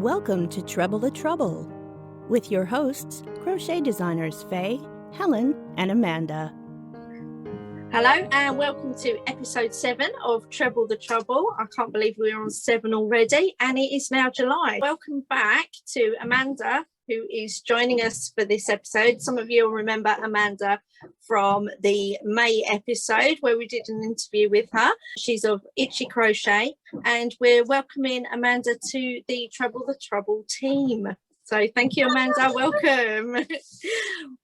Welcome to Treble the Trouble with your hosts, crochet designers Faye, Helen, and Amanda. Hello and welcome to episode 7 of Treble the Trouble. I can't believe we're on 7 already and it is now July. Welcome back to Amanda, who is joining us for this episode. Some of you will remember Amanda from the May episode where we did an interview with her. She's of Itchy Crochet and we're welcoming Amanda to the Treble the Trouble team. So thank you, Amanda. Welcome.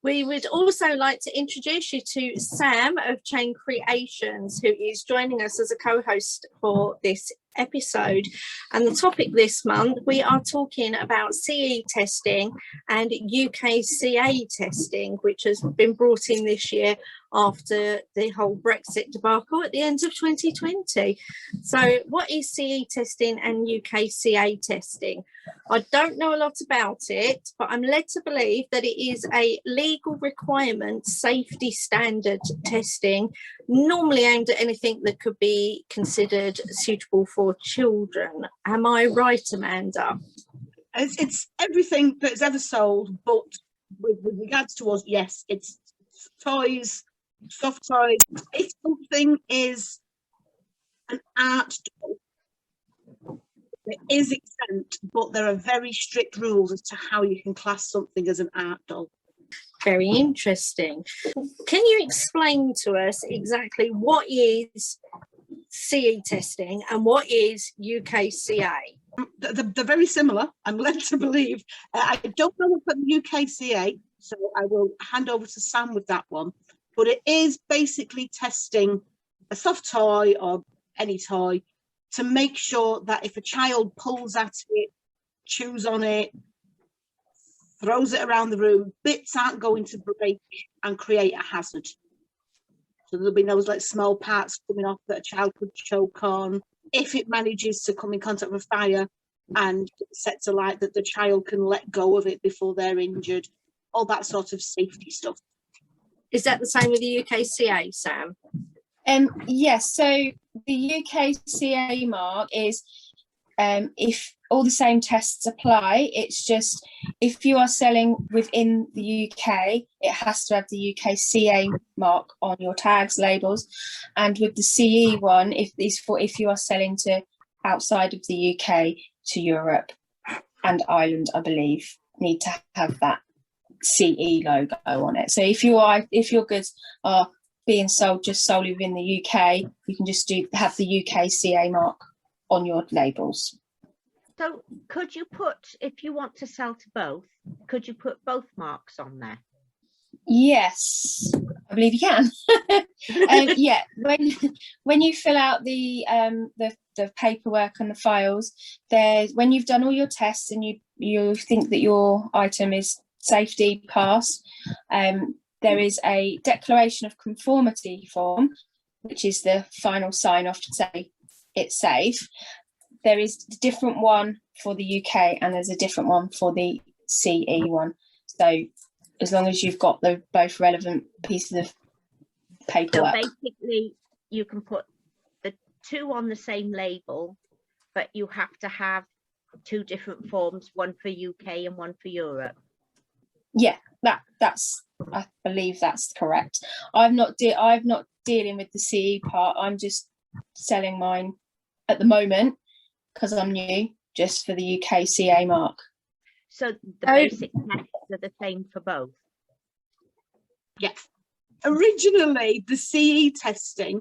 We would also like to introduce you to Sam of Chain Creations, who is joining us as a co-host for this episode. And the topic this month, we are talking about CE testing and UKCA testing, which has been brought in this year after the whole Brexit debacle at the end of 2020. So what is CE testing and UKCA testing? I don't know a lot about it, but I'm led to believe that it is a legal requirement, safety standard testing, normally aimed at anything that could be considered suitable for children. Am I right, Amanda? It's everything that's ever sold, but with regards to us, yes, it's toys, soft toys. If something is an art doll, it is exempt, but there are very strict rules as to how you can class something as an art doll. Very interesting. Can you explain to us exactly what is CE testing and what is UKCA? They're very similar, I'm led to believe. I don't know about the UKCA, so I will hand over to Sam with that one. But it is basically testing a soft toy or any toy to make sure that if a child pulls at it, chews on it, throws it around the room, bits aren't going to break and create a hazard. So there'll be no like small parts coming off that a child could choke on. If it manages to come in contact with fire and sets alight, that the child can let go of it before they're injured. All that sort of safety stuff. Is that the same with the UKCA, Sam? Yes, so the UKCA mark is if all the same tests apply, it's just if you are selling within the UK, it has to have the UKCA mark on your tags, labels. And with the CE one, if you are selling to outside of the UK, to Europe and Ireland, I believe, need to have that CE logo on it. So if your goods are being sold just solely within the UK, you can just have the UKCA mark on your labels. So could you put, if you want to sell to both, could you put both marks on there? Yes, I believe you can. Yeah, when you fill out the paperwork and the files, when you've done all your tests and you think that your item is safety passed, there is a declaration of conformity form, which is the final sign off to say it's safe. There is a different one for the UK and there's a different one for the CE one. So as long as you've got the both relevant pieces of paperwork. So basically you can put the two on the same label, but you have to have two different forms, one for UK and one for Europe. Yeah, that's I believe that's correct. I'm not dealing with the CE part. I'm just selling mine at the moment because I'm new, just for the UKCA mark. So the basic tests are the same for both? Yes. Originally, the CE testing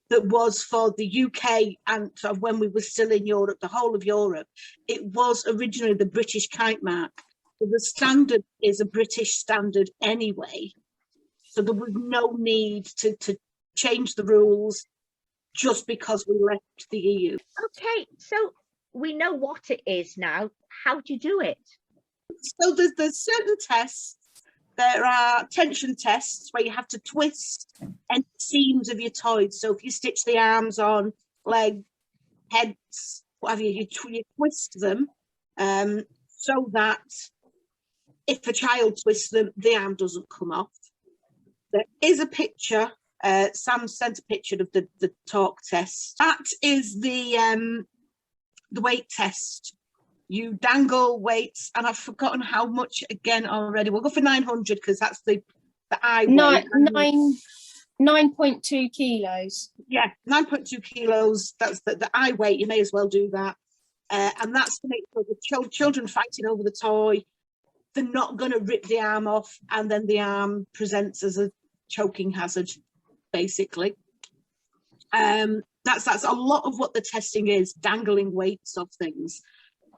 that was for the UK and sort of when we were still in Europe, the whole of Europe, it was originally the British kite mark. So the standard is a British standard anyway. So there was no need to change the rules just because we left the EU. Okay, so we know what it is now. How do you do it? So there's certain tests. There are tension tests where you have to twist any seams of your toys. So if you stitch the arms on, leg, heads, whatever, you twist them so that if a child twists them, the arm doesn't come off. There is a picture. Sam sent a picture of the torque test. That is the weight test you dangle weights, and I've forgotten how much again already. We'll go for 900 because that's the eye weight. 9.2 kilos. Yeah, 9.2 kilos. That's the eye weight. You may as well do that. And that's to make sure the children fighting over the toy, they're not going to rip the arm off, and then the arm presents as a choking hazard, basically. That's a lot of what the testing is, dangling weights of things.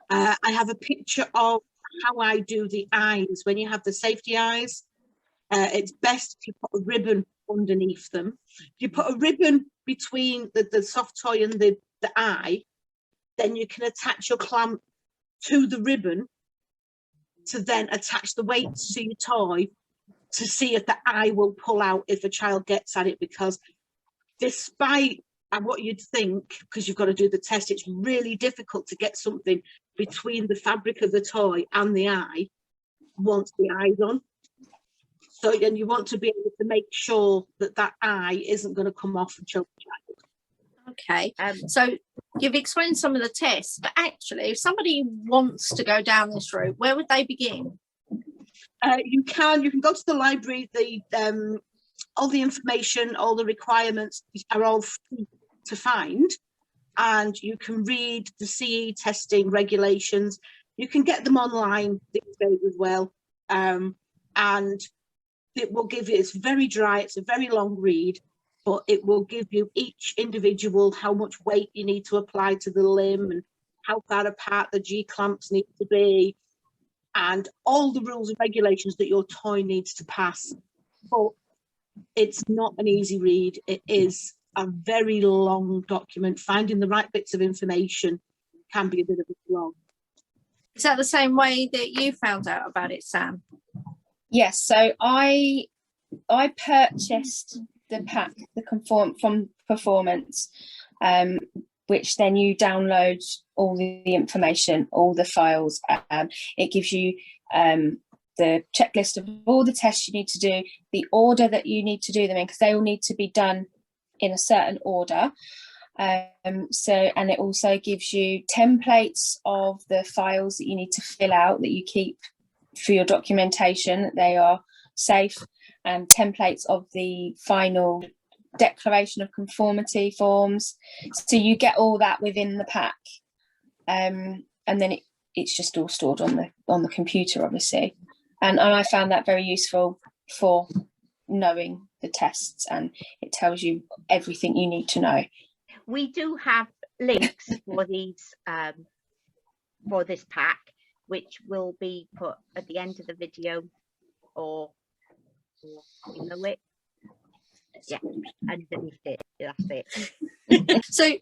I have a picture of how I do the eyes. When you have the safety eyes, it's best if you put a ribbon underneath them. If you put a ribbon between the soft toy and the eye, then you can attach your clamp to the ribbon to then attach the weights to your toy to see if the eye will pull out if a child gets at it, because despite what you'd think, because you've got to do the test, it's really difficult to get something between the fabric of the toy and the eye once the eye's on. So, and you want to be able to make sure that that eye isn't going to come off and choke the child. Okay, so you've explained some of the tests, but actually if somebody wants to go down this route, where would they begin? You can go to the library. All the information, all the requirements are all free to find, and you can read the CE testing regulations. You can get them online these days as well, and it will give you, it's very dry, it's a very long read, but it will give you each individual how much weight you need to apply to the limb and how far apart the G-clamps need to be, and all the rules and regulations that your toy needs to pass. But it's not an easy read. It is a very long document. Finding the right bits of information can be a bit of a slog. Is that the same way that you found out about it, Sam? Yes, so I purchased the pack, from Performance, which then you download all the information, all the files. It gives you the checklist of all the tests you need to do, the order that you need to do them in, because they all need to be done in a certain order. And it also gives you templates of the files that you need to fill out, that you keep for your documentation, that they are safe, and templates of the final declaration of conformity forms. So you get all that within the pack, and then it's just all stored on the computer, obviously. And I found that very useful for knowing the tests, and it tells you everything you need to know. We do have links for these for this pack, which will be put at the end of the video, or below it. Yeah, underneath it. That's it. So,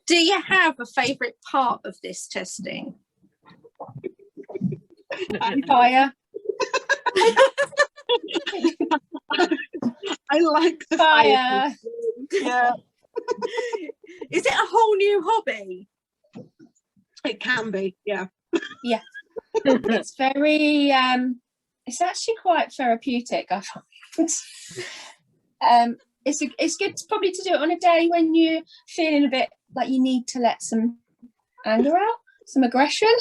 do you have a favourite part of this testing? Fire. I like the Fire. Yeah, Is it a whole new hobby? it can be. Yeah. Yeah. It's very it's actually quite therapeutic, I find. It's good probably to do it on a day when you're feeling a bit like you need to let some anger out, some aggression.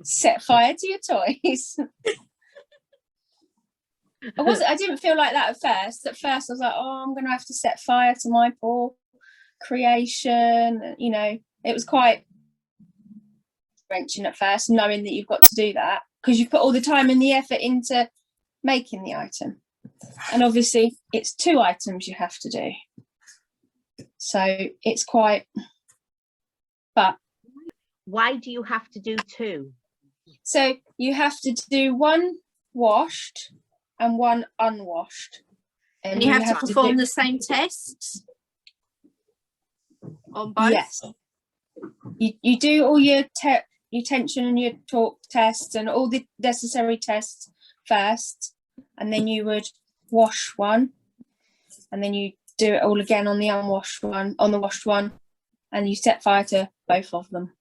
Set fire to your toys. I didn't feel like that at first. At first I was like, oh, I'm gonna have to set fire to my poor creation. You know, it was quite wrenching at first, knowing that you've got to do that, because you've put all the time and the effort into making the item. And obviously it's 2 items you have to do. So it's quite, but Why do you have to do 2? so you have to do 1 washed and 1 unwashed. And you have to perform do, the same tests on both? yes. You do all your tension and your torque tests and all the necessary tests first, and then you would wash one, and then you do it all again on the unwashed one, on the washed one, and you set fire to both of them.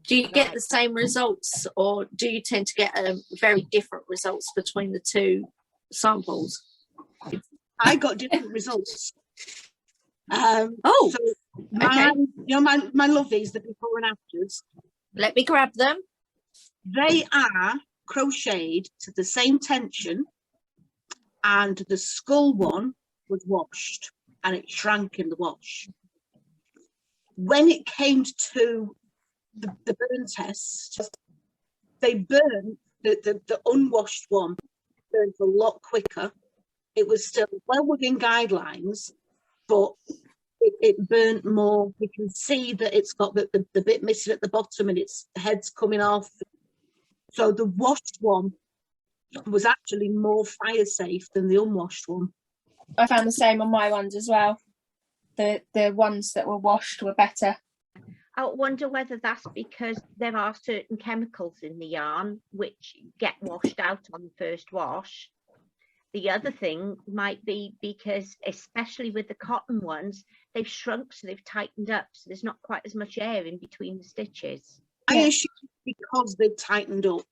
Do you get the same results, or do you tend to get very different results between the 2 samples? I got different results. Oh, so my, okay. you know, my lovies, the before and afters, Let me grab them. They are crocheted to the same tension, and the skull one was washed and it shrank in the wash. When it came to the burn test, they burned the unwashed one burnt a lot quicker. It was still well within guidelines, but it burnt more. You can see that it's got the bit missing at the bottom and its head's coming off. So the washed one was actually more fire safe than the unwashed one. I found the same on my ones as well. The ones that were washed were better. I wonder whether that's because there are certain chemicals in the yarn which get washed out on the first wash. The other thing might be because, especially with the cotton ones, they've shrunk, so they've tightened up, so there's not quite as much air in between the stitches. I assume because they tightened up,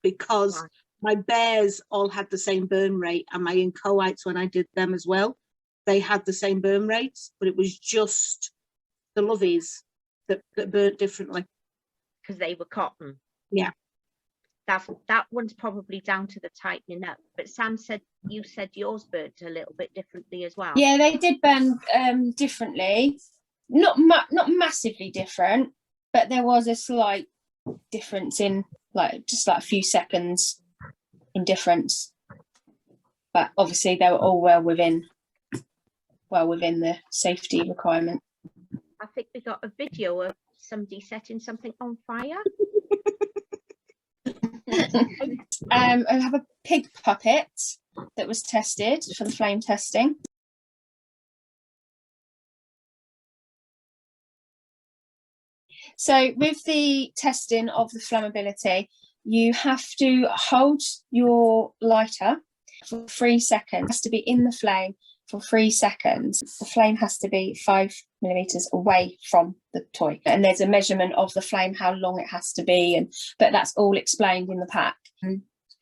because Right. my bears all had the same burn rate, and my inchoates, when I did them as well, they had the same burn rates, but it was just the lovies that burnt differently. Because they were cotton. Yeah. That one's probably down to the tightening up. But Sam said, you said yours burnt a little bit differently as well. Yeah, they did burn differently. Not massively different, but there was a slight difference in just a few seconds in difference. But obviously they were all well within the safety requirement. I think we got a video of somebody setting something on fire. I have a pig puppet that was tested for the flame testing. So with the testing of the flammability, you have to hold your lighter for 3 seconds. It has to be in the flame for 3 seconds. The flame has to be 5 millimeters away from the toy, and there's a measurement of the flame, how long it has to be, but that's all explained in the pack.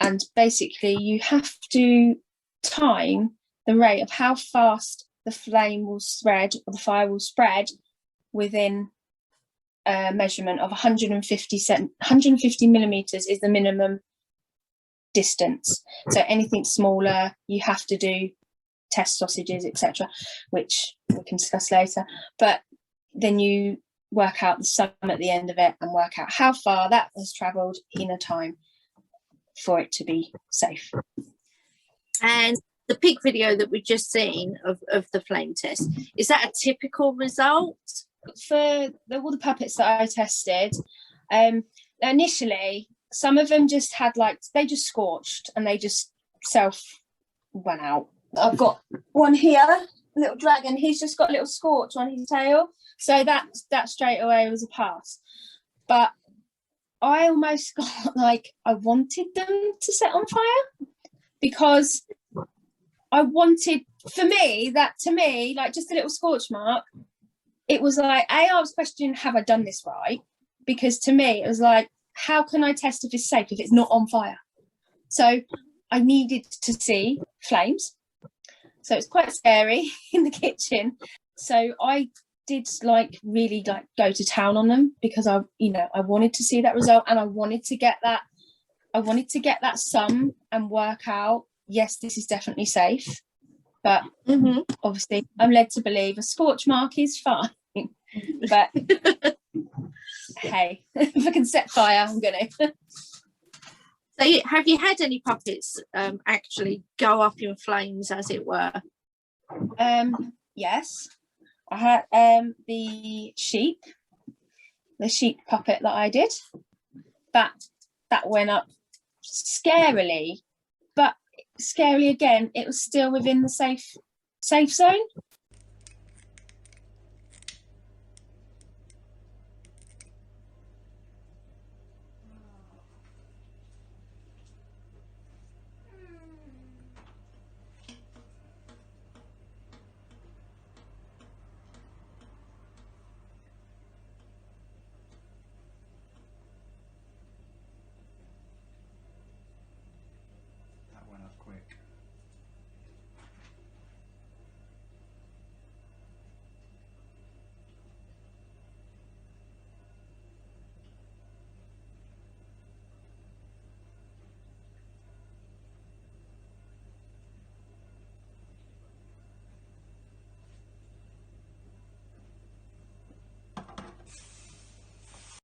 And basically you have to time the rate of how fast the flame will spread, or the fire will spread, within a measurement of 150 millimeters is the minimum distance. So anything smaller, you have to do test sausages, etc., which we can discuss later. But then you work out the sum at the end of it and work out how far that has travelled in a time for it to be safe. And the pig video that we've just seen of the flame test, is that a typical result? For all the puppets that I tested, initially some of them just had they just scorched and they just self went out. I've got one here, little dragon, he's just got a little scorch on his tail, so that straight away was a pass. But I almost got I wanted them to set on fire, because I wanted, to me, just a little scorch mark, it was I was questioning, have I done this right? Because to me it was how can I test if it's safe if it's not on fire? So I needed to see flames. So it's quite scary in the kitchen. So I did really go to town on them, because I wanted to see that result, and I wanted to get that sum and work out, yes, this is definitely safe. But obviously I'm led to believe a scorch mark is fine. But hey, if I can set fire, I'm gonna. So have you had any puppets actually go up in flames, as it were? Yes, I had the sheep puppet that I did. That went up scarily, but scarily again, it was still within the safe zone.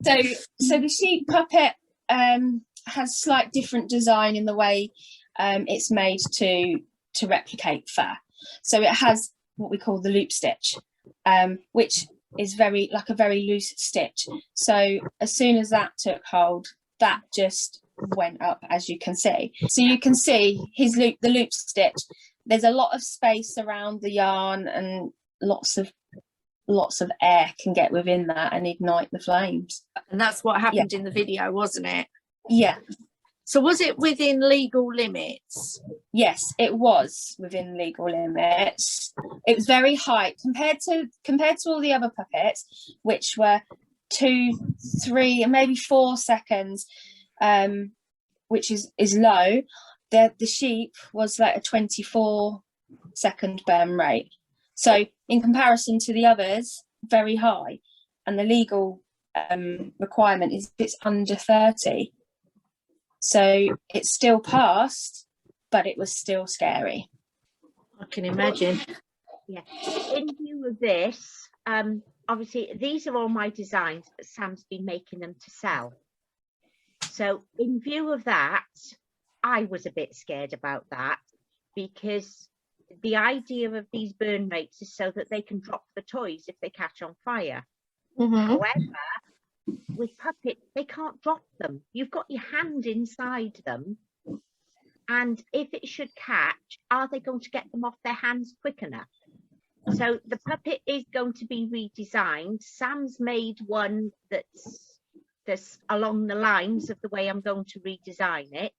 So the sheep puppet has slight different design in the way it's made to replicate fur. So it has what we call the loop stitch, which is very loose stitch. So as soon as that took hold, that just went up, as you can see. So you can see the loop stitch. There's a lot of space around the yarn, and lots of air can get within that and ignite the flames. And that's what happened in the video, wasn't it? Yeah. So was it within legal limits? Yes, it was within legal limits. It was very high compared to all the other puppets, which were 2, 3, and maybe 4 seconds, which is low. The sheep was like a 24-second burn rate. So in comparison to the others, very high. And the legal requirement is it's under 30. So it's still passed, but it was still scary. I can imagine. Yeah. In view of this, obviously these are all my designs, but Sam's been making them to sell. So in view of that, I was a bit scared about that, because the idea of these burn rates is so that they can drop the toys if they catch on fire. However, with puppets, they can't drop them. You've got your hand inside them, and if it should catch, are they going to get them off their hands quick enough? So the puppet is going to be redesigned. Sam's made one that's along the lines of the way I'm going to redesign it,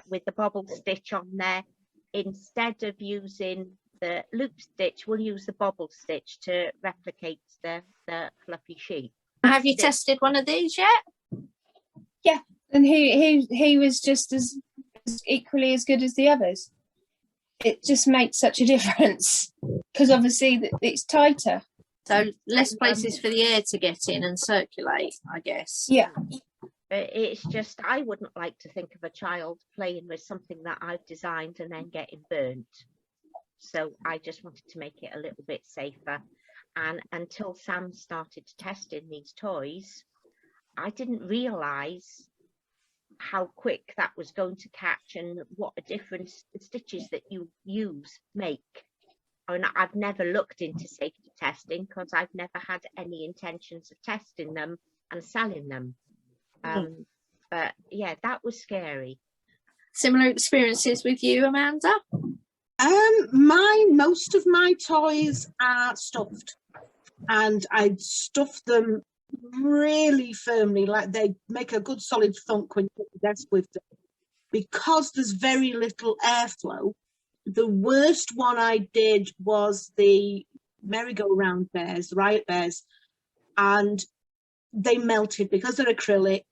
with the bobble stitch on there. Instead of using the loop stitch, we'll use the bobble stitch to replicate the fluffy sheep. Have you tested one of these yet? Yeah, and he was just as equally as good as the others. It just makes such a difference, because obviously it's tighter. So less places for the air to get in and circulate, I guess. Yeah. But it's just, I wouldn't like to think of a child playing with something that I've designed and then getting burnt. So I just wanted to make it a little bit safer. And until Sam started testing these toys, I didn't realise how quick that was going to catch and what a difference the stitches that you use make. I mean, I've never looked into safety testing because I've never had any intentions of testing them and selling them. But yeah, that was scary. Similar experiences with you, Amanda? Most of my toys are stuffed, and I stuff them really firmly, like they make a good solid thunk when you put the desk with them. Because there's very little airflow, the worst one I did was the merry-go-round bears, the riot bears, and they melted because they're acrylic,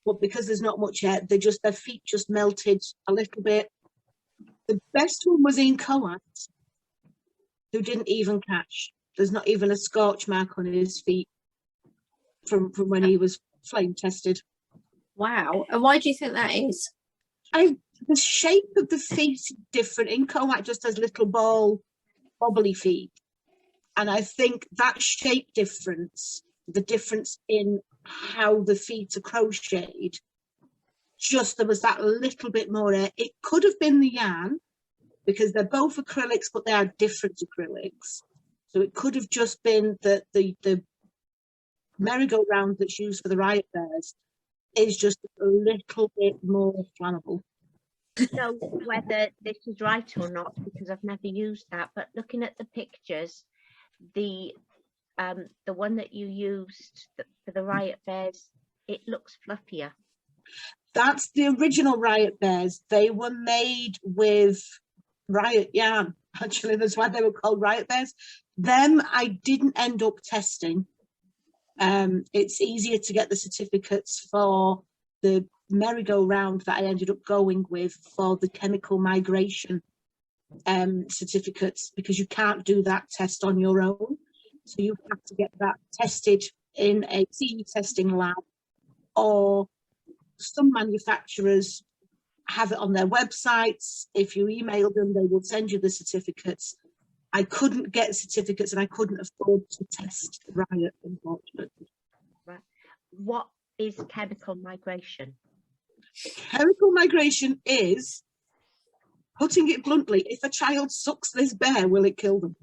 but because there's not much air, their feet just melted a little bit. The best one was in coax, who didn't even catch. There's not even a scorch mark on his feet from when he was flame tested. Wow. And why do you think that is? The shape of the feet is different. In coax just has little bobbly feet. And I think that shape difference, the difference in how the feet are crocheted, just there was that little bit more air. It could have been the yarn, because they're both acrylics, but they are different acrylics. So it could have just been that the merry-go-round that's used for the riot bears is just a little bit more flammable. So whether this is right or not, because I've never used that, but looking at the pictures, the one that you used for the riot bears, it looks fluffier. That's the original riot bears. They were made with riot yarn. Actually, that's why they were called riot bears. Them I didn't end up testing. It's easier to get the certificates for the merry-go-round that I ended up going with for the chemical migration certificates, because you can't do that test on your own. So you have to get that tested in a CE testing lab, or some manufacturers have it on their websites. If you email them, they will send you the certificates. I couldn't get certificates and I couldn't afford to test Riot, unfortunately. Right. what is chemical migration? Chemical migration is, putting it bluntly, if a child sucks this bear, will it kill them?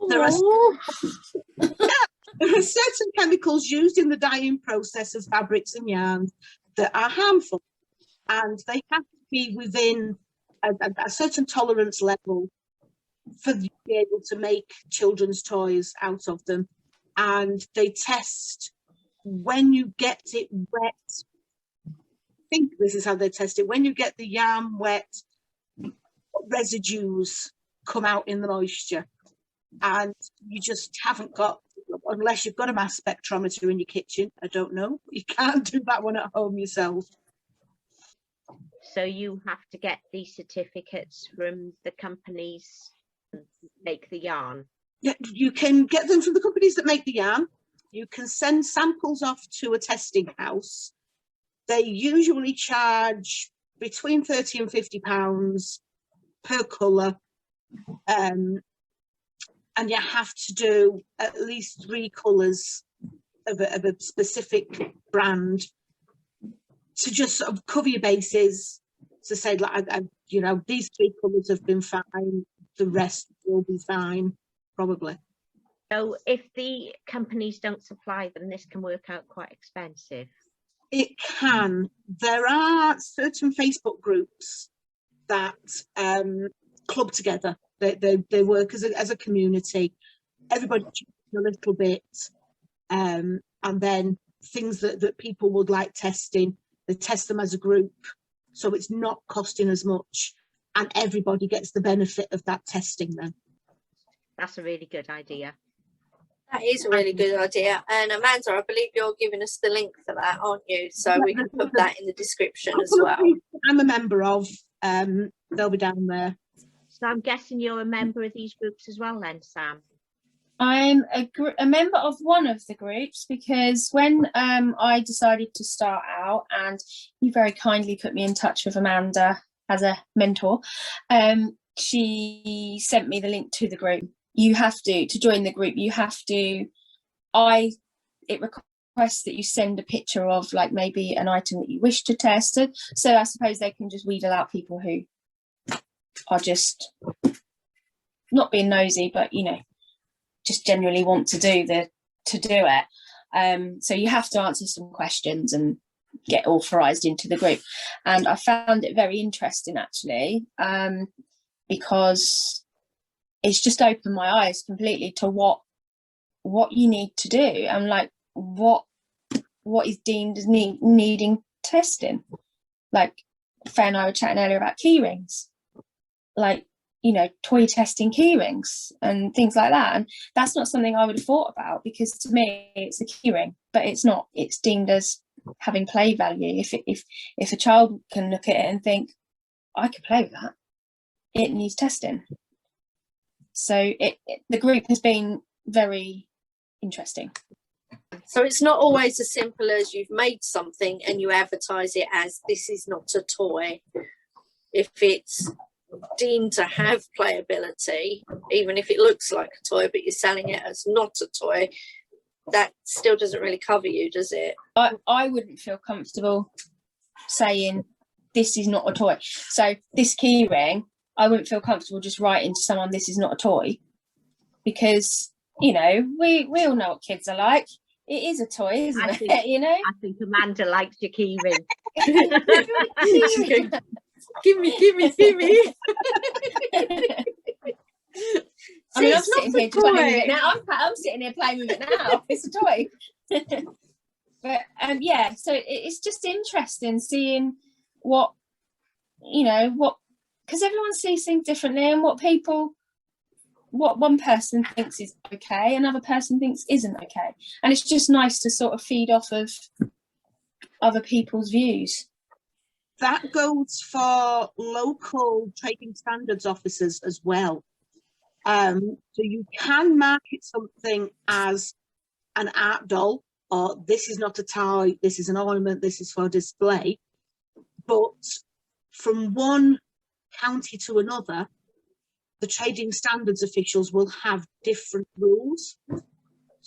There are certain chemicals used in the dyeing process of fabrics and yarns that are harmful, and they have to be within a certain tolerance level for you to be able to make children's toys out of them. And they test when you get it wet. I think this is how they test it. When you get the yarn wet, residues come out in the moisture, and you just haven't got, unless you've got a mass spectrometer in your kitchen, I don't know, you can't do that one at home yourself. So you have to get these certificates from the companies that make the yarn. Yeah, you can get them from the companies that make the yarn. You can send samples off to a testing house. They usually charge between £30 and £50 per colour. And you have to do at least 3 colours of a specific brand to just sort of cover your bases, to say, like, you know, these 3 colours have been fine, the rest will be fine, probably. So if the companies don't supply them, this can work out quite expensive. It can. There are certain Facebook groups that club together. They work as a community. Everybody chips in a little bit, and then things that people would like testing, they test them as a group, so it's not costing as much, and everybody gets the benefit of that testing then. That's a really good idea. That is a really good idea. And Amanda, I believe you're giving us the link for that, aren't you? So we can put that in the description as well. I'm a member of, they'll be down there. So I'm guessing you're a member of these groups as well then, Sam? I'm a member of one of the groups, because when I decided to start out, and you very kindly put me in touch with Amanda as a mentor, she sent me the link to the group. You have to join the group, you have to, it requests that you send a picture of, like, maybe an item that you wish to test. So I suppose they can just wheedle out people who are just not being nosy, but, you know, just generally want to do it. So you have to answer some questions and get authorized into the group. And I found it very interesting, actually, because it's just opened my eyes completely to what you need to do, and like what is deemed as needing testing. Like Faye and I were chatting earlier about key rings, like, you know, toy testing key rings and things like that. And that's not something I would have thought about, because to me it's a key ring, but it's not. It's deemed as having play value. If a child can look at it and think, I could play with that, it needs testing. So the group has been very interesting. So it's not always as simple as you've made something and you advertise it as this is not a toy. If it's deemed to have playability, even if it looks like a toy, but you're selling it as not a toy, that still doesn't really cover you, does it? I wouldn't feel comfortable saying this is not a toy. So this key ring, I wouldn't feel comfortable just writing to someone this is not a toy, because, you know, we all know what kids are like. It is a toy, isn't it? You know, I think Amanda likes your key ring. Give me. I mean, I'm sitting here just playing with it now. I'm sitting here playing with it now. It's a toy. But yeah, so it's just interesting seeing what, you know, because everyone sees things differently, and what one person thinks is okay, another person thinks isn't okay. And it's just nice to sort of feed off of other people's views. That goes for local trading standards officers as well. So you can market something as an art doll, or this is not a toy, this is an ornament, this is for display. But from one county to another, the trading standards officials will have different rules.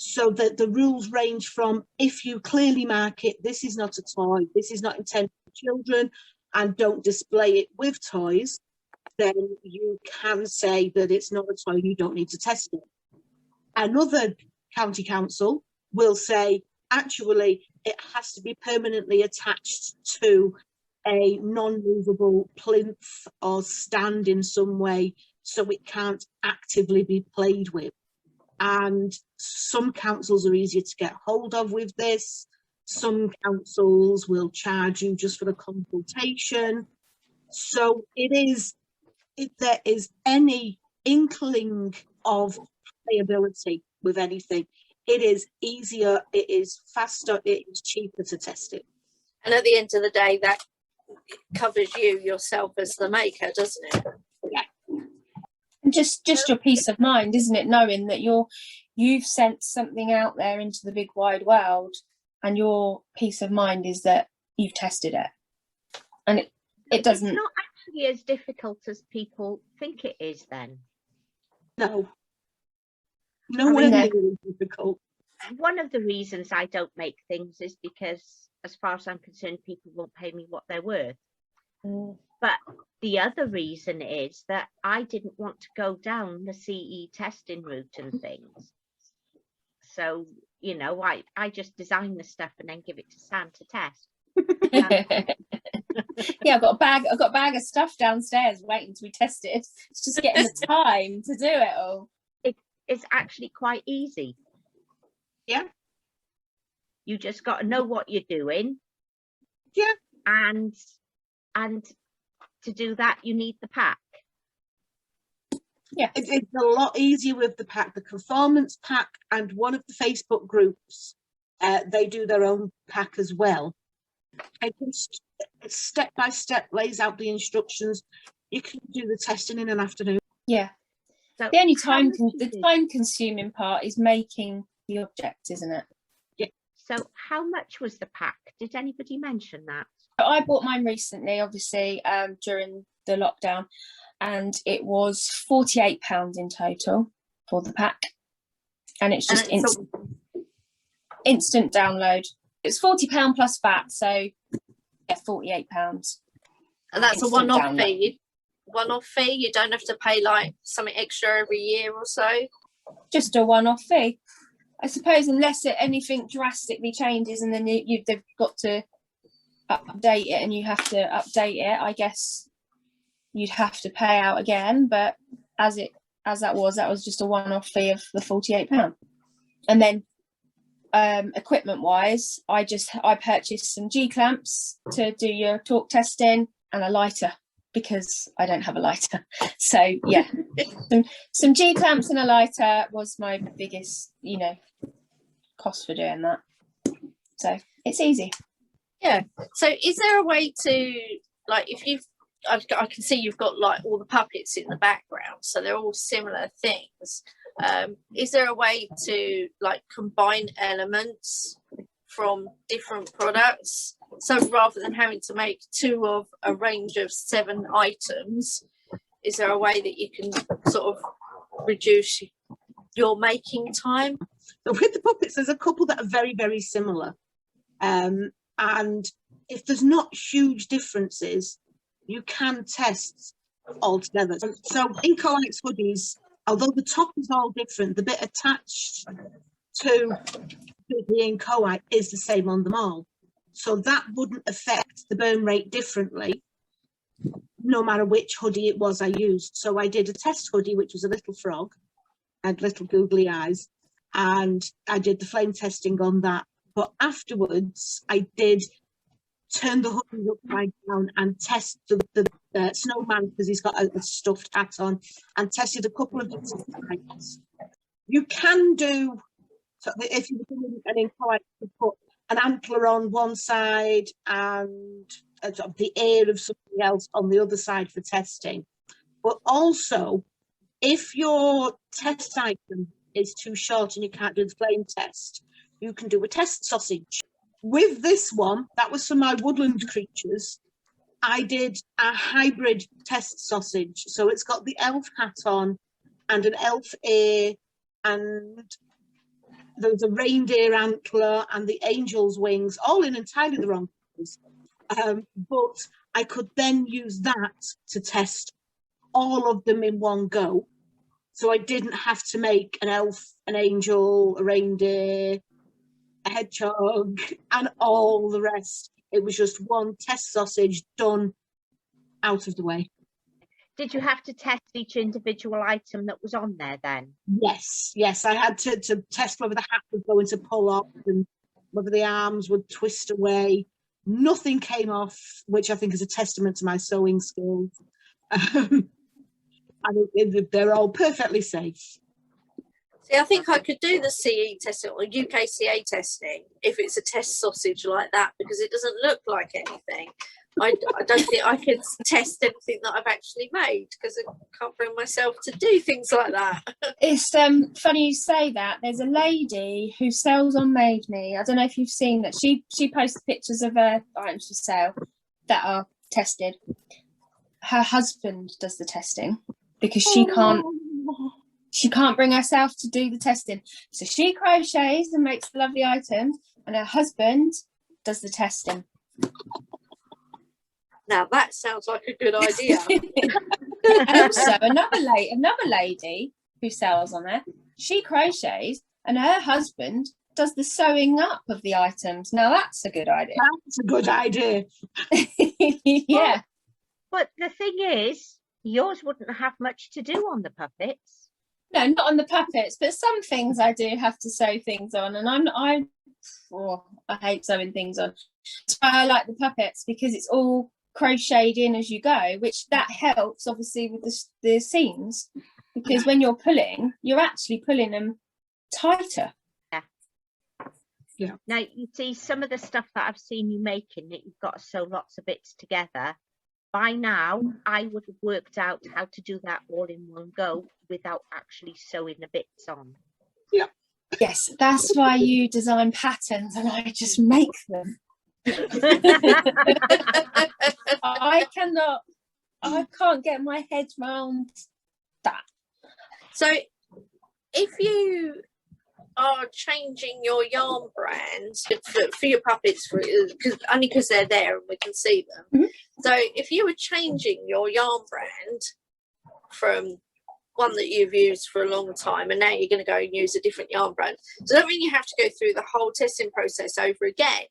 So that the rules range from, if you clearly mark it, this is not a toy, this is not intended for children, and don't display it with toys, then you can say that it's not a toy, you don't need to test it. Another county council will say, actually, it has to be permanently attached to a non-movable plinth or stand in some way, so it can't actively be played with. And some councils are easier to get hold of with this. Some councils will charge you just for the consultation. So if there is any inkling of playability with anything, it is easier, it is faster, it is cheaper to test it. And at the end of the day, that covers you yourself as the maker, doesn't it? Yeah. And just your peace of mind, isn't it, knowing that you've sent something out there into the big wide world, and your peace of mind is that you've tested it, and it doesn't. It's not actually as difficult as people think it is. Then nowhere near difficult. One of the reasons I don't make things is because, as far as I'm concerned, people won't pay me what they're worth. But the other reason is that I didn't want to go down the CE testing route and things. So, you know, I just design the stuff and then give it to Sam to test. Yeah, I've got a bag of stuff downstairs waiting to be tested. It's just getting the time to do it all. It's actually quite easy. Yeah. You just got to know what you're doing. Yeah. And to do that, you need the pack. Yeah. It's a lot easier with the pack, the conformance pack, and one of the Facebook groups, they do their own pack as well. It step by step lays out the instructions. You can do the testing in an afternoon. Yeah. So the only time consuming part is making the object, isn't it? Yeah. So how much was the pack? Did anybody mention that? I bought mine recently, obviously, during the lockdown, and it was £48 in total for the pack, and it's just instant download. It's £40 plus VAT, so yeah, £48. And that's a one-off fee. One-off fee. You don't have to pay like something extra every year or so. Just a one-off fee, I suppose, unless anything drastically changes, and then they've got to update it, and you have to update it. I guess you'd have to pay out again, but as that was just a one-off fee of the £48. And then equipment wise, I purchased some G clamps to do your torque testing, and a lighter, because I don't have a lighter. So yeah, some G clamps and a lighter was my biggest, cost for doing that. So it's easy. Yeah. So is there a way to, like, if I can see you've got like all the puppets in the background, so they're all similar things. Is there a way to like combine elements from different products? So rather than having to make two of a range of 7 items, is there a way that you can sort of reduce your making time? So with the puppets, there's a couple that are very, very similar. And if there's not huge differences, you can test all together. So in Incoite's hoodies, although the top is all different, the bit attached to the Incoite is the same on them all. So that wouldn't affect the burn rate differently, no matter which hoodie it was I used. So I did a test hoodie, which was a little frog, had little googly eyes, and I did the flame testing on that. But afterwards, I did turn the hoodie upside down and test the snowman, because he's got a stuffed hat on, and tested a couple of different types. You can do, so if you're doing an Incoite, you put an antler on one side and the ear of something else on the other side for testing. But also, if your test item is too short and you can't do the flame test, you can do a test sausage. With this one, that was for my woodland creatures, I did a hybrid test sausage. So it's got the elf hat on and an elf ear and there was a reindeer antler and the angel's wings, all in entirely the wrong colours. But I could then use that to test all of them in one go. So I didn't have to make an elf, an angel, a reindeer, a hedgehog, and all the rest. It was just one test sausage done, out of the way. Did you have to test each individual item that was on there then? Yes. I had to test whether the hat was going to pull up and whether the arms would twist away. Nothing came off, which I think is a testament to my sewing skills. And they're all perfectly safe. See, I think I could do the CE testing or UKCA testing if it's a test sausage like that, because it doesn't look like anything. I don't think I could test anything that I've actually made because I can't bring myself to do things like that. It's funny you say that. There's a lady who sells on Made Me. I don't know if you've seen that. She posts pictures of her items for sale that are tested. Her husband does the testing because she can't bring herself to do the testing. So she crochets and makes lovely items, and her husband does the testing. Now that sounds like a good idea. And also another lady who sells on there, she crochets and her husband does the sewing up of the items. Now that's a good idea. That's a good idea. Yeah. But the thing is, yours wouldn't have much to do on the puppets. No, not on the puppets, but some things I do have to sew things on, and I hate sewing things on. That's why I like the puppets, because it's all crocheted in as you go, which that helps obviously with the seams, because when you're pulling, you're actually pulling them tighter. Yeah. Now you see some of the stuff that I've seen you making, that you've got to sew lots of bits together. By now, I would have worked out how to do that all in one go without actually sewing the bits on. Yeah. Yes, that's why you design patterns and I just make them. I can't get my head round that. So if you are changing your yarn brands for your puppets, only because they're there and we can see them. Mm-hmm. So if you were changing your yarn brand from one that you've used for a long time and now you're going to go and use a different yarn brand, does that mean you have to go through the whole testing process over again?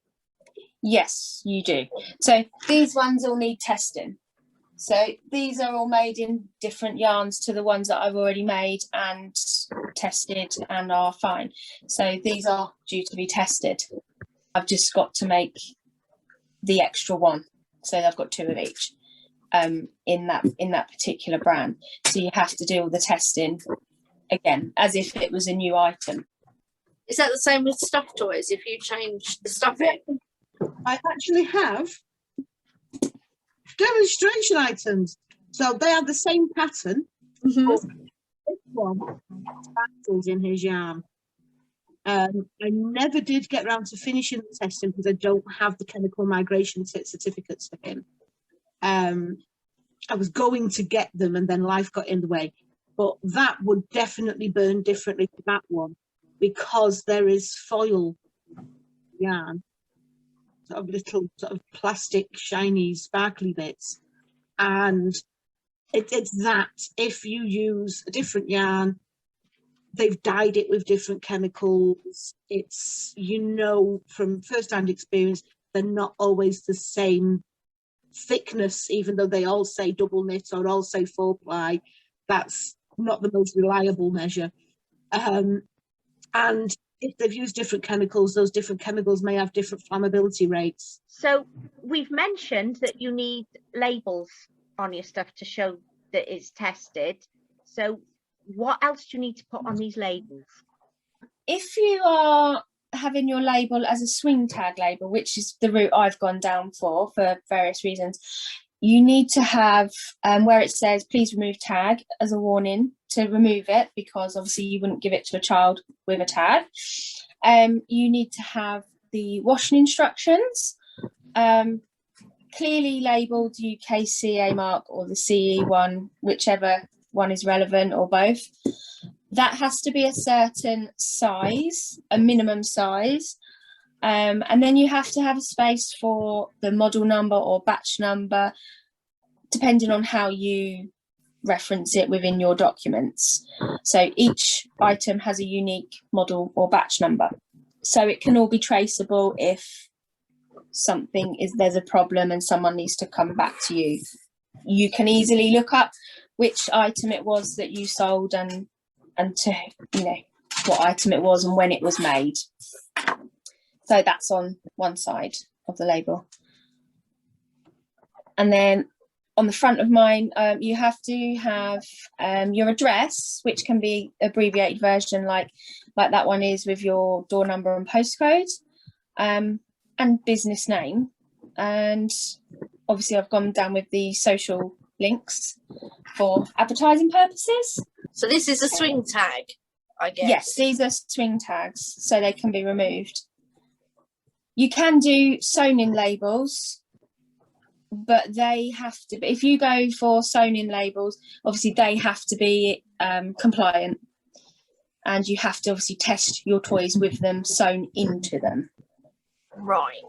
Yes, you do. So these ones all need testing. So these are all made in different yarns to the ones that I've already made and tested and are fine. So these are due to be tested. I've just got to make the extra one. So I've got 2 of each in that particular brand. So you have to do all the testing again, as if it was a new item. Is that the same with stuffed toys? If you change the stuffing? I actually have demonstration items. So they have the same pattern. Mm-hmm. This one battles in his yarn. I never did get around to finishing the testing because I don't have the chemical migration certificates for him. I was going to get them and then life got in the way. But that would definitely burn differently to that one because there is foil yarn. Sort of little sort of plastic shiny sparkly bits, and it's that if you use a different yarn, they've dyed it with different chemicals. It's, you know, from first-hand experience, they're not always the same thickness, even though they all say double knit or all say 4-ply. That's not the most reliable measure. And if they've used different chemicals, those different chemicals may have different flammability rates. So we've mentioned that you need labels on your stuff to show that it's tested. So what else do you need to put on these labels? If you are having your label as a swing tag label, which is the route I've gone down for various reasons, you need to have where it says please remove tag as a warning to remove it, because obviously you wouldn't give it to a child with a tag. You need to have the washing instructions clearly labelled UKCA mark or the CE one, whichever one is relevant, or both. That has to be a certain size, a minimum size. And then you have to have a space for the model number or batch number, depending on how you reference it within your documents. So each item has a unique model or batch number. So it can all be traceable if there's a problem and someone needs to come back to you. You can easily look up which item it was that you sold and to, you know, what item it was and when it was made. So that's on one side of the label. And then on the front of mine, you have to have your address, which can be abbreviated version like that one is with your door number and postcode, and business name. And obviously I've gone down with the social links for advertising purposes. So this is a swing tag, I guess. Yes, these are swing tags, so they can be removed. You can do sewn in labels, but they have to be, if you go for sewn in labels, obviously they have to be compliant, and you have to obviously test your toys with them sewn into them. Right.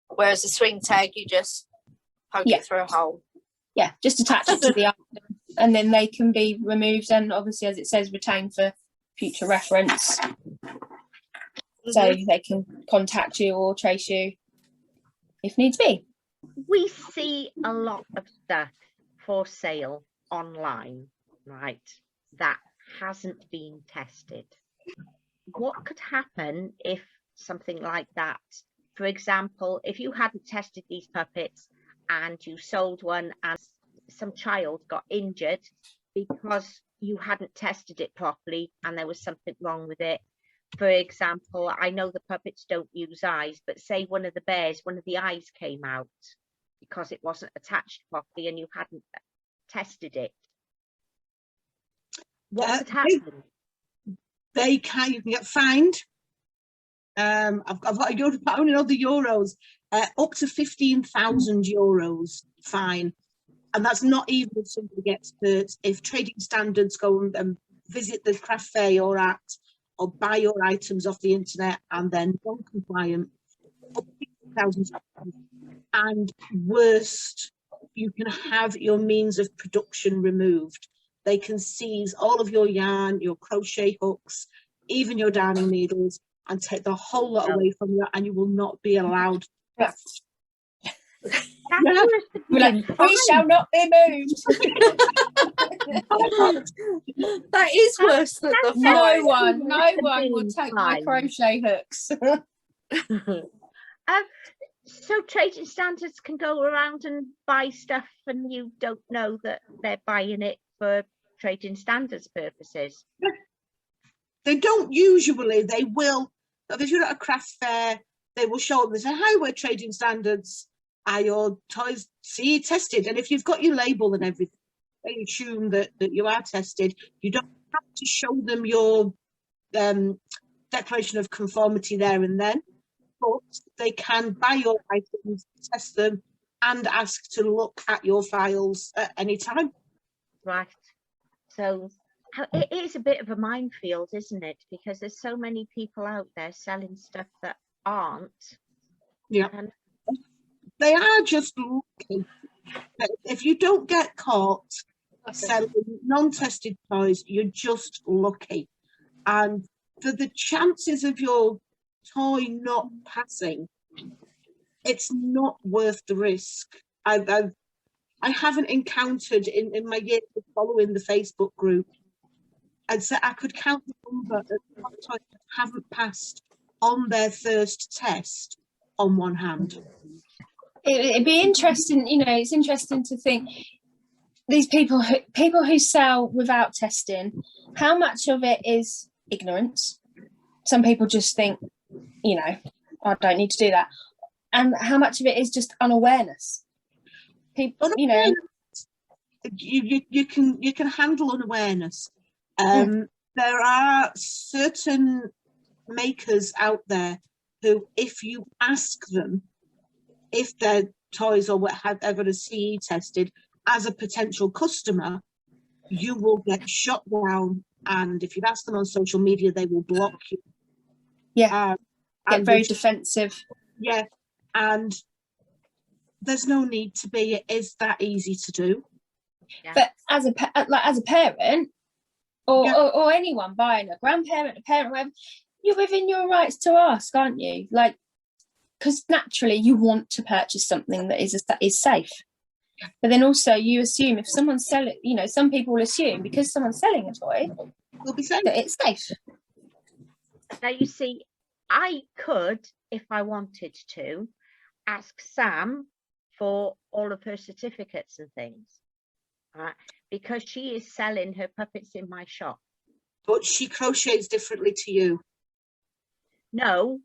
Whereas a swing tag, you just poke it through a hole. Yeah, just attach it to the item, and then they can be removed, and obviously, as it says, retained for future reference. So they can contact you or trace you if needs be. We see a lot of stuff for sale online, right, that hasn't been tested. What could happen if something like that, for example, if you hadn't tested these puppets and you sold one and some child got injured because you hadn't tested it properly and there was something wrong with it? For example, I know the puppets don't use eyes, but say one of the bears, one of the eyes came out because it wasn't attached properly and you hadn't tested it. What could happen? You can get fined. I've got a euro, I only know the euros, up to 15,000 euros fine. And that's not even if somebody gets hurt. If trading standards go and visit the craft fair you're at, or buy your items off the internet and then non-compliant, up to 50,000. And worst, you can have your means of production removed. They can seize all of your yarn, your crochet hooks, even your darning needles, and take the whole lot away from you, and you will not be allowed. That's Yeah. We shall not be moved. That is worse than the fine. No one will take my crochet hooks. So trading standards can go around and buy stuff and you don't know that they're buying it for trading standards purposes. They don't usually. They will. If you're at a craft fair, they will show up and say, "Hi, we're trading standards. Are your toys CE tested?" And if you've got your label and everything, they assume that you are tested. You don't have to show them your declaration of conformity there and then, but they can buy your items, test them, and ask to look at your files at any time. Right. So it is a bit of a minefield, isn't it? Because there's so many people out there selling stuff that aren't. Yeah. They are just lucky. If you don't get caught selling non-tested toys, you're just lucky. And for the chances of your toy not passing, it's not worth the risk. I haven't encountered in my years of following the Facebook group, I'd say I could count the number of toys that haven't passed on their first test on one hand. It'd be interesting, you know, it's interesting to think these people who sell without testing, how much of it is ignorance? Some people just think, you know, I don't need to do that. And how much of it is just unawareness? People, you know, you can handle unawareness. There are certain makers out there who, if you ask them if their toys or whatever are CE tested as a potential customer, you will get shot down and if you ask them on social media, they will block you. Yeah, get and very defensive. Yeah, and there's no need to be. It is that easy to do. Yeah. But as a parent, or, Yeah. or anyone buying, a grandparent, a parent, whatever, you're within your rights to ask, aren't you? Like, because naturally you want to purchase something that is safe. But then also you assume if someone's selling, you know, some people will assume because someone's selling a toy, It'll be safe. that it's safe. Now, you see, I could, if I wanted to, ask Sam for all of her certificates and things, right? Because she is selling her puppets in my shop. But she crochets differently to you. No,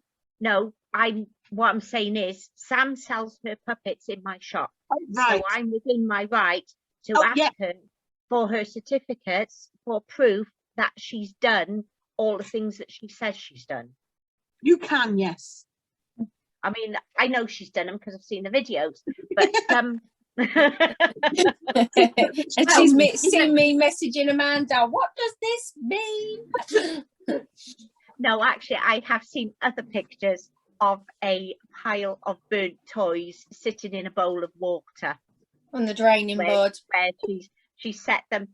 what I'm saying is Sam sells her puppets in my shop. Right. So I'm within my right to ask yeah. her for her certificates for proof that she's done all the things that she says she's done. You can, yes. I mean, I know she's done them because I've seen the videos, but And she's seen me messaging Amanda, what does this mean? no, actually, I have seen other pictures of a pile of burnt toys sitting in a bowl of water On the draining board. where she set them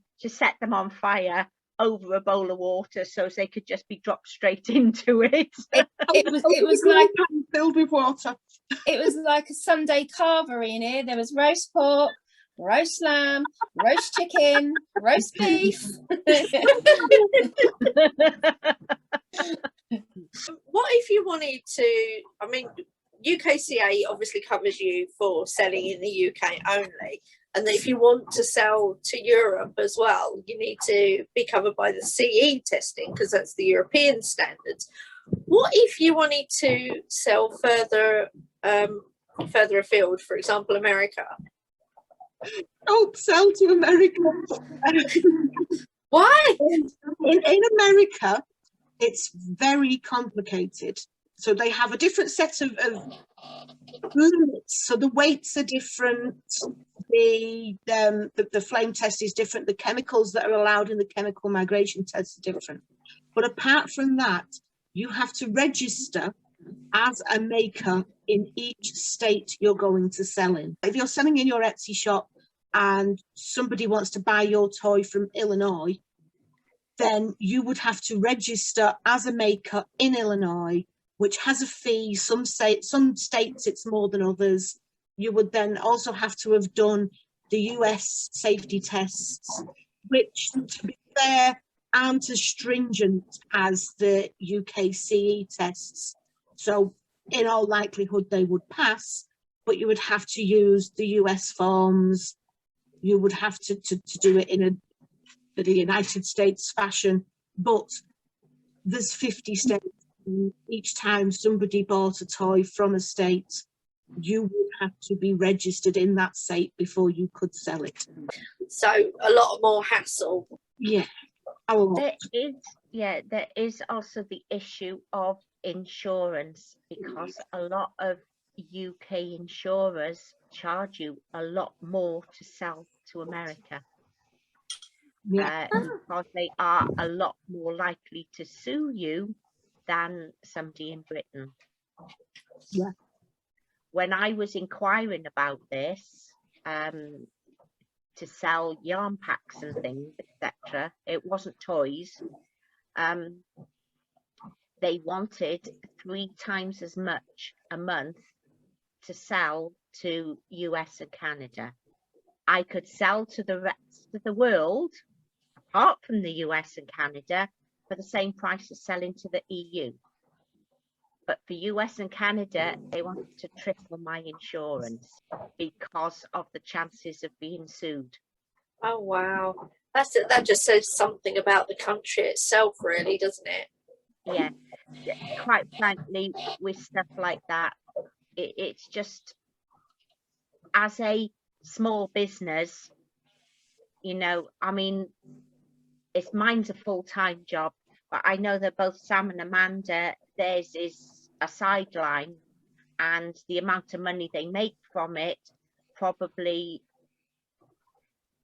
on fire over a bowl of water so they could just be dropped straight into it. It was like filled with water. It was like a Sunday carvery in here. There was roast pork, roast lamb, roast chicken, roast beef. What if you wanted to, I mean, UKCA obviously covers you for selling in the UK only. And if you want to sell to Europe as well, you need to be covered by the CE testing because that's the European standards. What if you wanted to sell further afield, for example, America? Don't sell to America. Why? In America, it's very complicated. So they have a different set of limits. So the weights are different. The flame test is different. The chemicals that are allowed in the chemical migration test are different. But apart from that, you have to register as a maker in each state you're going to sell in. If you're selling in your Etsy shop and somebody wants to buy your toy from Illinois, then you would have to register as a maker in Illinois, which has a fee. Some states it's more than others. You would then also have to have done the US safety tests, which, to be fair, aren't as stringent as the UKCA tests. So in all likelihood, they would pass, but you would have to use the US forms. You would have to do it in the United States fashion, but there's 50 states. Each time somebody bought a toy from a state, you would have to be registered in that state before you could sell it. So a lot more hassle. Yeah. There is also the issue of insurance, because a lot of UK insurers charge you a lot more to sell to America. Yeah. Because they are a lot more likely to sue you than somebody in Britain. Yeah. When I was inquiring about this, to sell yarn packs and things, etc., it wasn't toys. They wanted 3 times as much a month to sell to US and Canada. I could sell to the rest of the world, apart from the US and Canada, for the same price as selling to the EU. But for US and Canada, they wanted to triple my insurance because of the chances of being sued. Oh, wow. That just says something about the country itself, really, doesn't it? Yeah, quite frankly, with stuff like that, it's just, as a small business, you know, I mean, mine's a full-time job, but I know that both Sam and Amanda, theirs is a sideline, and the amount of money they make from it, probably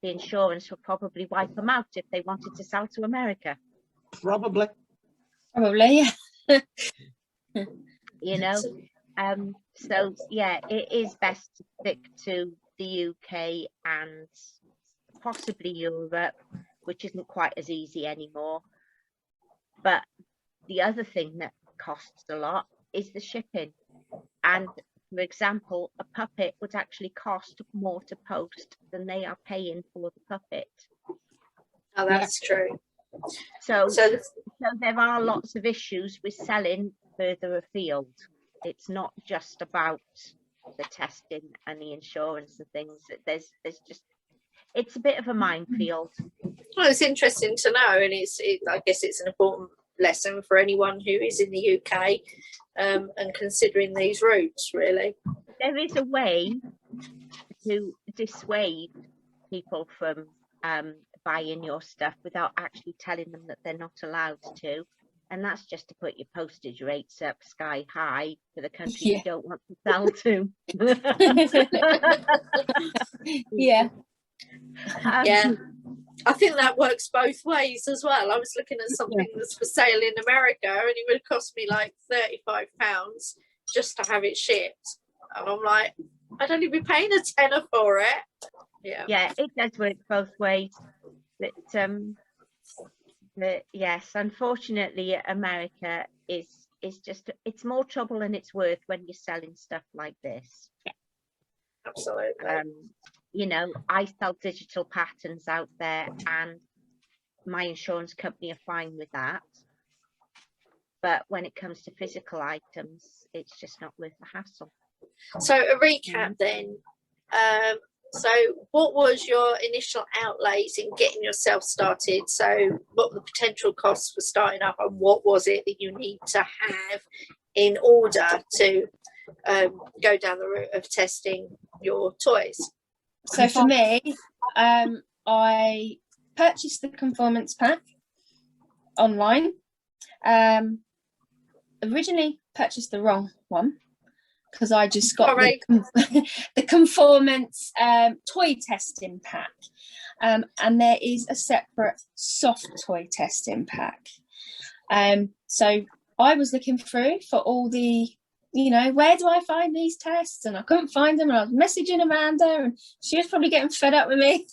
the insurance would probably wipe them out if they wanted to sell to America. Probably. Probably, yeah. You know, so yeah, it is best to stick to the UK and possibly Europe, which isn't quite as easy anymore. But the other thing that costs a lot is the shipping. And for example, a puppet would actually cost more to post than they are paying for the puppet. Oh, that's true. So there are lots of issues with selling further afield. It's not just about the testing and the insurance and things. There's just, it's a bit of a minefield. Well, it's interesting to know, and I guess it's an important lesson for anyone who is in the UK and considering these routes, really. There is a way to dissuade people from buying your stuff without actually telling them that they're not allowed to, and that's just to put your postage rates up sky high for the country you don't want to sell to. Yeah. Yeah, I think that works both ways as well. I was looking at something that's for sale in America, and it would cost me like £35 just to have it shipped, and I'm like, I'd only be paying a tenner for it. Yeah, it does work both ways, but yes, unfortunately America is just, it's more trouble than it's worth when you're selling stuff like this. Absolutely. You know, I sell digital patterns out there, and my insurance company are fine with that, but when it comes to physical items, it's just not worth the hassle. So a recap then. So what was your initial outlays in getting yourself started? So what were the potential costs for starting up, and what was it that you need to have in order to go down the route of testing your toys? So for me, I purchased the conformance pack online. Originally purchased the wrong one, because I just got the conformance toy testing pack, and there is a separate soft toy testing pack. So I was looking through for all the, you know, where do I find these tests, and I couldn't find them, and I was messaging Amanda, and she was probably getting fed up with me.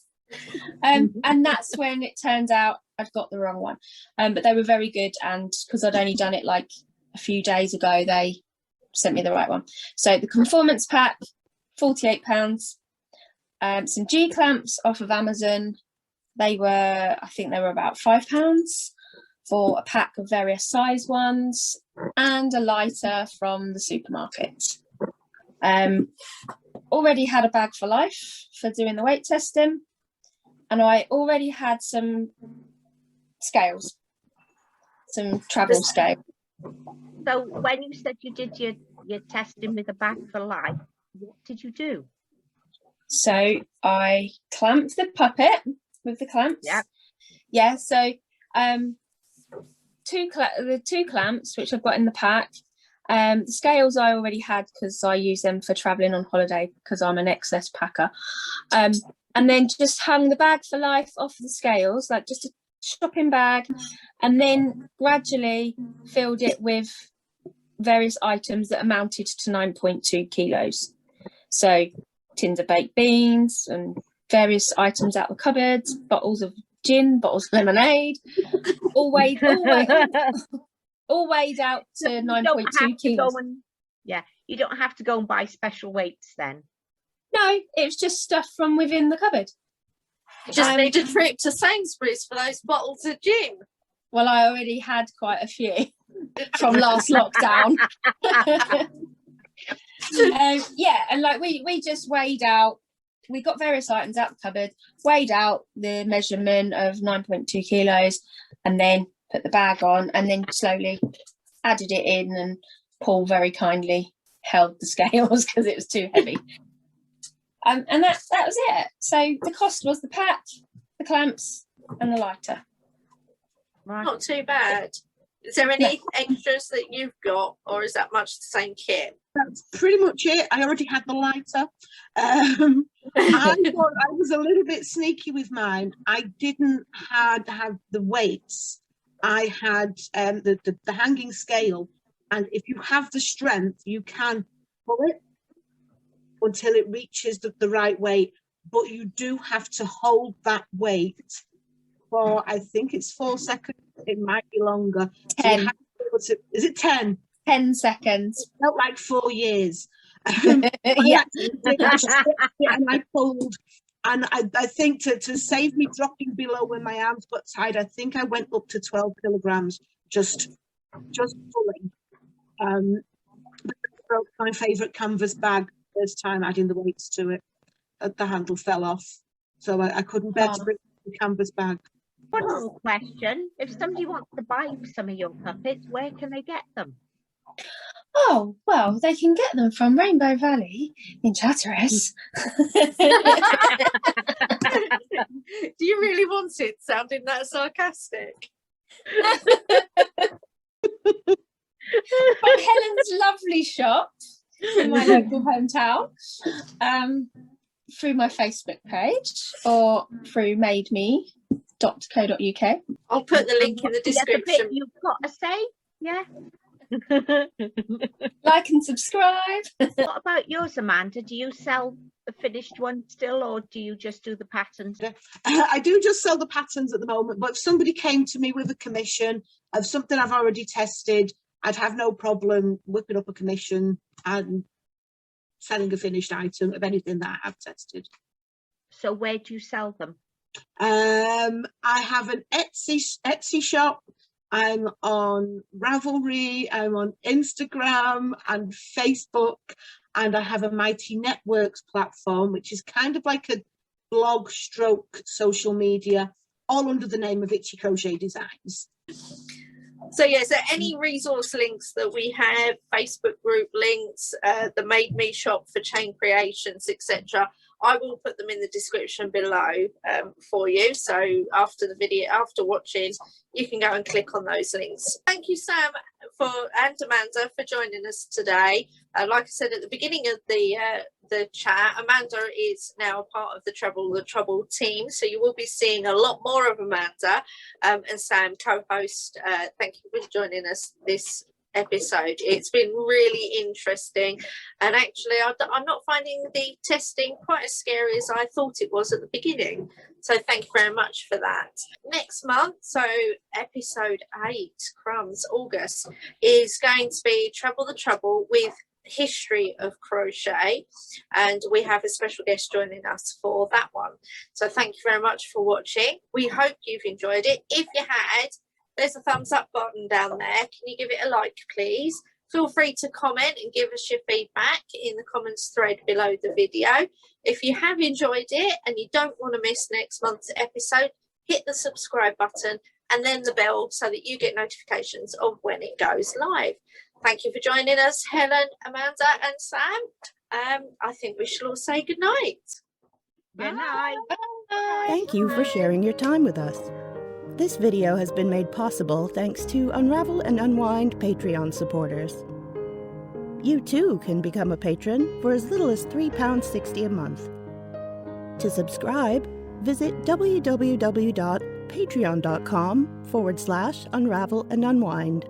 And that's when it turned out I'd got the wrong one, but they were very good, and because I'd only done it like a few days ago, they sent me the right one. So the conformance pack, £48. Some G clamps off of Amazon, I think they were about £5 for a pack of various size ones, and a lighter from the supermarket. Already had a bag for life for doing the weight testing, and I already had some scales, some Treble scale. So when you said you did your testing with a bag for life, what did you do? So I clamped the puppet with the clamps. Yeah. So the two clamps which I've got in the pack. The scales I already had because I use them for traveling on holiday because I'm an excess packer. And then just hung the bag for life off the scales, like just a shopping bag, and then gradually filled it with various items that amounted to 9.2 kilos. So tins of baked beans and various items out of the cupboards, bottles of gin, bottles of lemonade, all weighed out to 9.2 kilos. You don't have to go and buy special weights then. No, it was just stuff from within the cupboard. You just need a trip to Sainsbury's for those bottles of gin. Well, I already had quite a few from last lockdown. And like we just weighed out, we got various items out the cupboard, weighed out the measurement of 9.2 kilos, and then put the bag on, and then slowly added it in, and Paul very kindly held the scales because it was too heavy. And that was it. So the cost was the pack, the clamps, and the lighter. Right. Not too bad. Is there any extras that you've got, or is that much the same kit? That's pretty much it. I already had the lighter. I was a little bit sneaky with mine. I didn't have the weights I had the hanging scale, and if you have the strength, you can pull it until it reaches the right weight, but you do have to hold that weight for, I think it's 4 seconds, it might be longer. So you 10. have to be able to, is it 10? 10 seconds. It felt like 4 years. Yeah. And I pulled, and I think to save me dropping below when my arms got tired, I think I went up to 12 kilograms just pulling. Broke my favourite canvas bag first time adding the weights to it. The handle fell off, so I couldn't bear to bring the canvas bag. One more question. If somebody wants to buy some of your puppets, where can they get them? Oh, well, they can get them from Rainbow Valley in Chatteris. Do you really want it sounding that sarcastic? From Helen's lovely shop in my local hometown, through my Facebook page or through mademe.co.uk. I'll put the link in the description. You've got to say, yeah. Like and subscribe. What about yours, Amanda? Do you sell the finished one still, or do you just do the patterns? I do just sell the patterns at the moment, but if somebody came to me with a commission of something I've already tested, I'd have no problem whipping up a commission and selling a finished item of anything that I have tested. So where do you sell them? I have an Etsy shop. I'm on Ravelry, I'm on Instagram and Facebook, and I have a Mighty Networks platform, which is kind of like a blog stroke social media, all under the name of Itchy Crochet Designs. So yeah, so any resource links that we have, Facebook group links, the Made Me shop for chain creations, etc., I will put them in the description below for you. So after the video, after watching, you can go and click on those links. Thank you, Sam and Amanda for joining us today. Like I said at the beginning of the chat, Amanda is now a part of the Treble team, so you will be seeing a lot more of Amanda and Sam, co-host. Thank you for joining us this episode. It's been really interesting, and actually I'm not finding the testing quite as scary as I thought it was at the beginning, so thank you very much for that. Next month, so episode 8, crumbs, August, is going to be Treble the Trouble with history of crochet, and we have a special guest joining us for that one. So thank you very much for watching. We hope you've enjoyed it. If you had, there's a thumbs up button down there. Can you give it a like, please? Feel free to comment and give us your feedback in the comments thread below the video. If you have enjoyed it and you don't want to miss next month's episode, hit the subscribe button and then the bell so that you get notifications of when it goes live. Thank you for joining us, Helen, Amanda and Sam. I think we should all say good night. Good night. Bye. Thank you for sharing your time with us. This video has been made possible thanks to Unravel and Unwind Patreon supporters. You too can become a patron for as little as £3.60 a month. To subscribe, visit www.patreon.com/Unravel and Unwind.